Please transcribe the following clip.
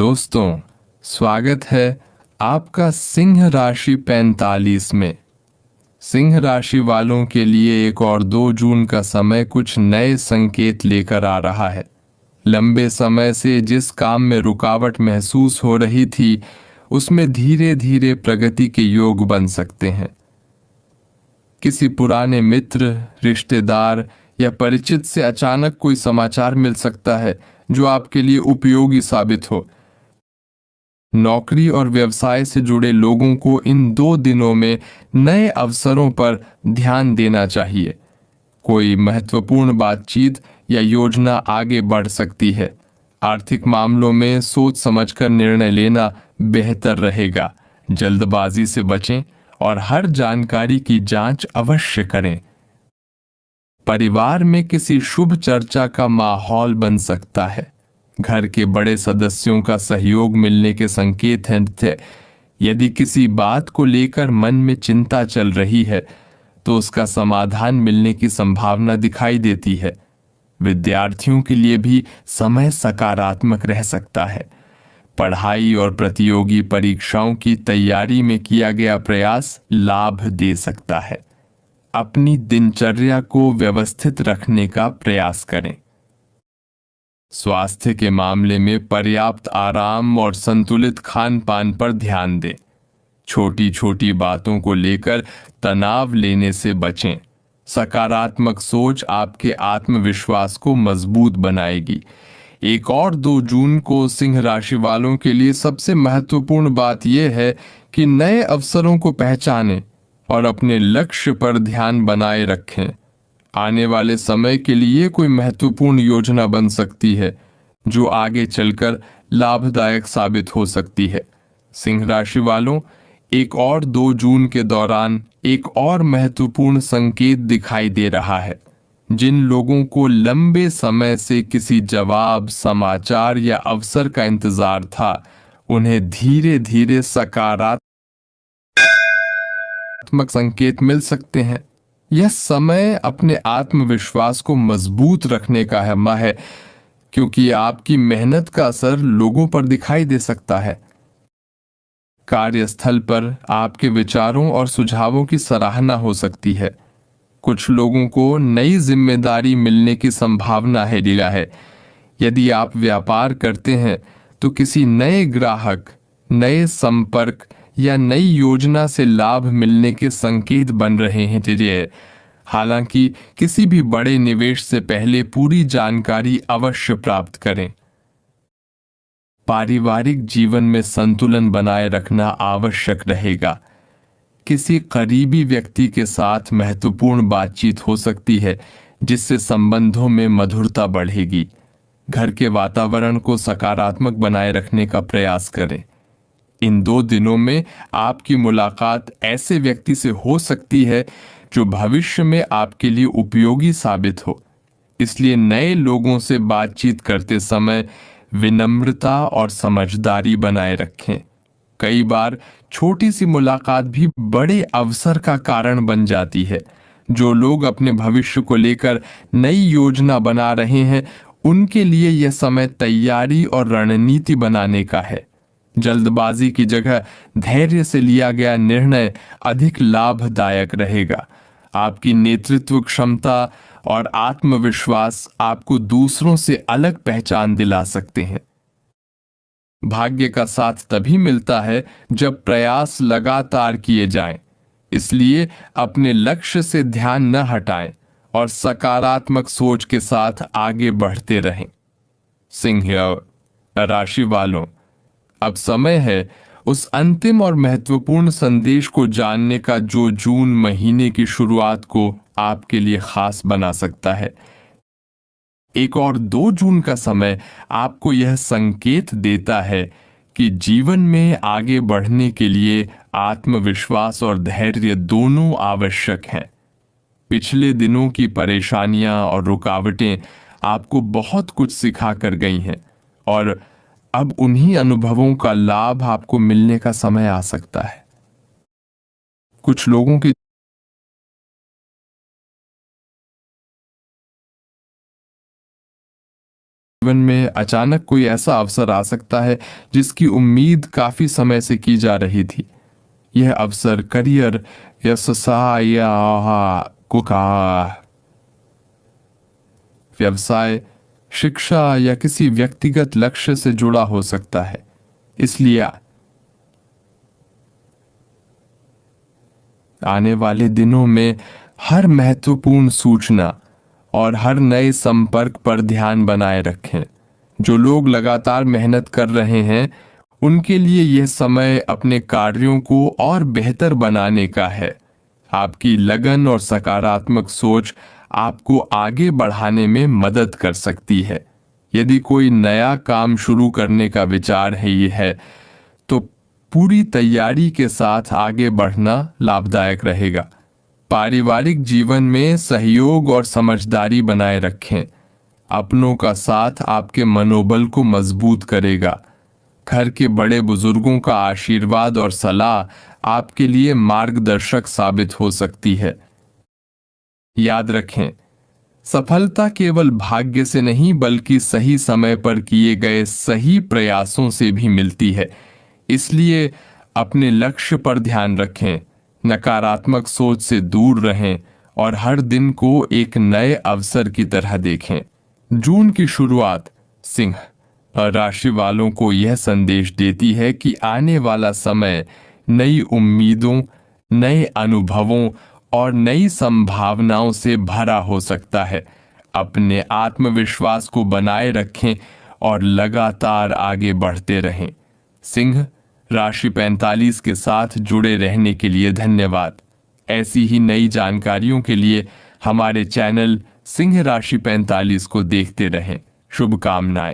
दोस्तों, स्वागत है आपका सिंह राशि 45 में। सिंह राशि वालों के लिए 1 और 2 जून का समय कुछ नए संकेत लेकर आ रहा है। लंबे समय से जिस काम में रुकावट महसूस हो रही थी, उसमें धीरे धीरे प्रगति के योग बन सकते हैं। किसी पुराने मित्र, रिश्तेदार या परिचित से अचानक कोई समाचार मिल सकता है जो आपके लिए उपयोगी साबित हो। नौकरी और व्यवसाय से जुड़े लोगों को इन 2 दिनों में नए अवसरों पर ध्यान देना चाहिए। कोई महत्वपूर्ण बातचीत या योजना आगे बढ़ सकती है। आर्थिक मामलों में सोच समझकर निर्णय लेना बेहतर रहेगा। जल्दबाजी से बचें और हर जानकारी की जांच अवश्य करें। परिवार में किसी शुभ चर्चा का माहौल बन सकता है। घर के बड़े सदस्यों का सहयोग मिलने के संकेत हैं। यदि किसी बात को लेकर मन में चिंता चल रही है, तो उसका समाधान मिलने की संभावना दिखाई देती है। विद्यार्थियों के लिए भी समय सकारात्मक रह सकता है। पढ़ाई और प्रतियोगी परीक्षाओं की तैयारी में किया गया प्रयास लाभ दे सकता है। अपनी दिनचर्या को व्यवस्थित रखने का प्रयास करें। स्वास्थ्य के मामले में पर्याप्त आराम और संतुलित खान पान पर ध्यान दें। छोटी छोटी बातों को लेकर तनाव लेने से बचें। सकारात्मक सोच आपके आत्मविश्वास को मजबूत बनाएगी। 1 और 2 जून को सिंह राशि वालों के लिए सबसे महत्वपूर्ण बात यह है कि नए अवसरों को पहचानें और अपने लक्ष्य पर ध्यान बनाए रखें। आने वाले समय के लिए कोई महत्वपूर्ण योजना बन सकती है जो आगे चलकर लाभदायक साबित हो सकती है। सिंह राशि वालों, 1 और 2 जून के दौरान एक और महत्वपूर्ण संकेत दिखाई दे रहा है। जिन लोगों को लंबे समय से किसी जवाब, समाचार या अवसर का इंतजार था, उन्हें धीरे धीरे सकारात्मक संकेत मिल सकते हैं। यह समय अपने आत्मविश्वास को मजबूत रखने का है, क्योंकि आपकी मेहनत का असर लोगों पर दिखाई दे सकता है। कार्यस्थल पर आपके विचारों और सुझावों की सराहना हो सकती है। कुछ लोगों को नई जिम्मेदारी मिलने की संभावना है। यदि आप व्यापार करते हैं तो किसी नए ग्राहक, नए संपर्क या नई योजना से लाभ मिलने के संकेत बन रहे हैं। हालांकि किसी भी बड़े निवेश से पहले पूरी जानकारी अवश्य प्राप्त करें। पारिवारिक जीवन में संतुलन बनाए रखना आवश्यक रहेगा। किसी करीबी व्यक्ति के साथ महत्वपूर्ण बातचीत हो सकती है, जिससे संबंधों में मधुरता बढ़ेगी। घर के वातावरण को सकारात्मक बनाए रखने का प्रयास करें। इन 2 दिनों में आपकी मुलाकात ऐसे व्यक्ति से हो सकती है जो भविष्य में आपके लिए उपयोगी साबित हो। इसलिए नए लोगों से बातचीत करते समय विनम्रता और समझदारी बनाए रखें। कई बार छोटी सी मुलाकात भी बड़े अवसर का कारण बन जाती है। जो लोग अपने भविष्य को लेकर नई योजना बना रहे हैं, उनके लिए यह समय तैयारी और रणनीति बनाने का है। जल्दबाजी की जगह धैर्य से लिया गया निर्णय अधिक लाभदायक रहेगा। आपकी नेतृत्व क्षमता और आत्मविश्वास आपको दूसरों से अलग पहचान दिला सकते हैं। भाग्य का साथ तभी मिलता है जब प्रयास लगातार किए जाएं। इसलिए अपने लक्ष्य से ध्यान न हटाएं और सकारात्मक सोच के साथ आगे बढ़ते रहें। सिंह राशि वालों, अब समय है उस अंतिम और महत्वपूर्ण संदेश को जानने का जो जून महीने की शुरुआत को आपके लिए खास बना सकता है। 1 और 2 जून का समय आपको यह संकेत देता है कि जीवन में आगे बढ़ने के लिए आत्मविश्वास और धैर्य दोनों आवश्यक हैं। पिछले दिनों की परेशानियां और रुकावटें आपको बहुत कुछ सिखा कर गई हैं, और अब उन्हीं अनुभवों का लाभ आपको मिलने का समय आ सकता है। कुछ लोगों के जीवन में अचानक कोई ऐसा अवसर आ सकता है जिसकी उम्मीद काफी समय से की जा रही थी। यह अवसर करियर, व्यवसाय व्यवसाय, शिक्षा या किसी व्यक्तिगत लक्ष्य से जुड़ा हो सकता है। इसलिए आने वाले दिनों में हर महत्वपूर्ण सूचना और हर नए संपर्क पर ध्यान बनाए रखें। जो लोग लगातार मेहनत कर रहे हैं उनके लिए यह समय अपने कार्यों को और बेहतर बनाने का है। आपकी लगन और सकारात्मक सोच आपको आगे बढ़ाने में मदद कर सकती है। यदि कोई नया काम शुरू करने का विचार है तो पूरी तैयारी के साथ आगे बढ़ना लाभदायक रहेगा। पारिवारिक जीवन में सहयोग और समझदारी बनाए रखें। अपनों का साथ आपके मनोबल को मजबूत करेगा। घर के बड़े बुजुर्गों का आशीर्वाद और सलाह आपके लिए मार्गदर्शक साबित हो सकती है। याद रखें, सफलता केवल भाग्य से नहीं बल्कि सही समय पर किए गए सही प्रयासों से भी मिलती है। इसलिए अपने लक्ष्य पर ध्यान रखें, नकारात्मक सोच से दूर रहें और हर दिन को एक नए अवसर की तरह देखें। जून की शुरुआत सिंह राशि वालों को यह संदेश देती है कि आने वाला समय नई उम्मीदों, नए अनुभवों और नई संभावनाओं से भरा हो सकता है। अपने आत्मविश्वास को बनाए रखें और लगातार आगे बढ़ते रहें। सिंह राशि 45 के साथ जुड़े रहने के लिए धन्यवाद। ऐसी ही नई जानकारियों के लिए हमारे चैनल सिंह राशि 45 को देखते रहें। शुभकामनाएं।